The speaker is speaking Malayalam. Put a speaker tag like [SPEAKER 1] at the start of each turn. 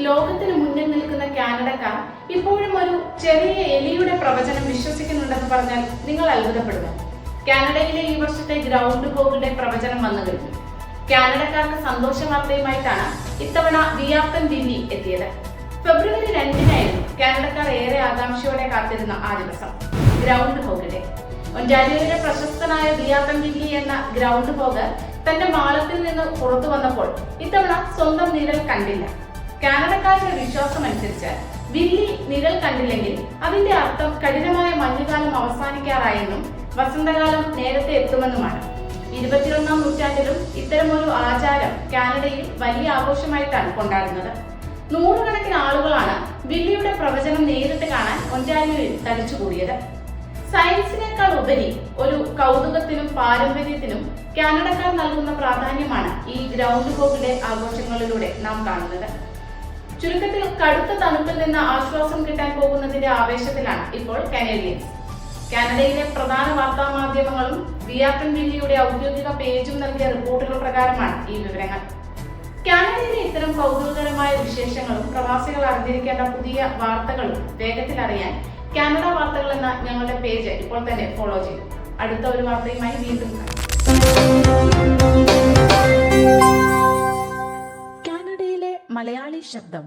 [SPEAKER 1] ലോകത്തിന് മുന്നിൽ നിൽക്കുന്ന കാനഡക്കാർ ഇപ്പോഴും ഒരു ചെറിയ എലിയുടെ പ്രവചനം വിശ്വസിക്കുന്നുണ്ടെന്ന് പറഞ്ഞാൽ നിങ്ങൾ അത്ഭുതപ്പെടുമോ? കാനഡയിലെ ഈ വർഷത്തെ ഗ്രൗണ്ട് ഹോഗിന്റെ പ്രവചനം വന്നു കഴിഞ്ഞു. കാനഡക്കാർക്ക് സന്തോഷ വാർത്തയുമായിട്ടാണ് ഇത്തവണ വിയാപ്പൻ വില്ലി എത്തിയത്. ഫെബ്രുവരി 2-നായിരുന്നു കാനഡക്കാർ ഏറെ ആകാംക്ഷയോടെ കാത്തിരുന്ന ആ ദിവസം, ഗ്രൗണ്ട് ഹോഗിന്റെ. ഒന്റാരിയോയിലെ പ്രശസ്തനായ വിയാപ്പൻ വില്ലി എന്ന ഗ്രൗണ്ട് ഹോഗ് തന്റെ മാളത്തിൽ നിന്ന് പുറത്തു വന്നപ്പോൾ ഇത്തവണ സ്വന്തം നിഴൽ കണ്ടില്ല. കാനഡക്കാരുടെ വിശ്വാസമനുസരിച്ച് വില്ലി നിഴൽ കണ്ടില്ലെങ്കിൽ അതിന്റെ അർത്ഥം കഠിനമായ മഞ്ഞുകാലം അവസാനിക്കാറായെന്നും വസന്തകാലം നേരത്തെ എത്തുമെന്നുമാണ്. 21-ാം നൂറ്റാണ്ടിലും ഇത്തരമൊരു ആചാരം കാനഡയിൽ വലിയ ആഘോഷമായിട്ടാണ് കൊണ്ടാടുന്നത്. നൂറുകണക്കിന് ആളുകളാണ് വില്ലിയുടെ പ്രവചനം നേരിട്ട് കാണാൻ ഒന്റാരിയോയിൽ തടിച്ചുകൂടിയത്. സയൻസിനേക്കാൾ ഉപരി ഒരു കൗതുകത്തിനും പാരമ്പര്യത്തിനും കാനഡക്കാർ നൽകുന്ന പ്രാധാന്യമാണ് ഈ ഗ്രൗണ്ട് ഹോഗിന്റെ ആഘോഷങ്ങളിലൂടെ നാം കാണുന്നത്. ചുരുക്കത്തിൽ, കടുത്ത തണുപ്പിൽ നിന്ന് ആശ്വാസം കിട്ടാൻ പോകുന്നതിന്റെ ആവേശത്തിലാണ് ഇപ്പോൾ കനേഡിയൻസ്. കാനഡയിലെ പ്രധാന വാർത്താ മാധ്യമങ്ങളും വിയാപ്പൻ വില്ലിയുടെ ഔദ്യോഗിക പേജും നൽകിയ റിപ്പോർട്ടുകൾ പ്രകാരമാണ് ഈ വിവരങ്ങൾ. കാനഡയിലെ ഇത്തരം കൗതുകകരമായ വിശേഷങ്ങളും പ്രവാസികൾ അറിഞ്ഞിരിക്കേണ്ട പുതിയ വാർത്തകളും വേഗത്തിൽ അറിയാൻ കാനഡ വാർത്തകൾ എന്ന ഞങ്ങളുടെ പേജ് ഇപ്പോൾ തന്നെ ഫോളോ ചെയ്യും. അടുത്ത ഒരു വാർത്തയുമായി വീണ്ടും കാണാം.
[SPEAKER 2] കാനഡയിലെ മലയാളി ശബ്ദം.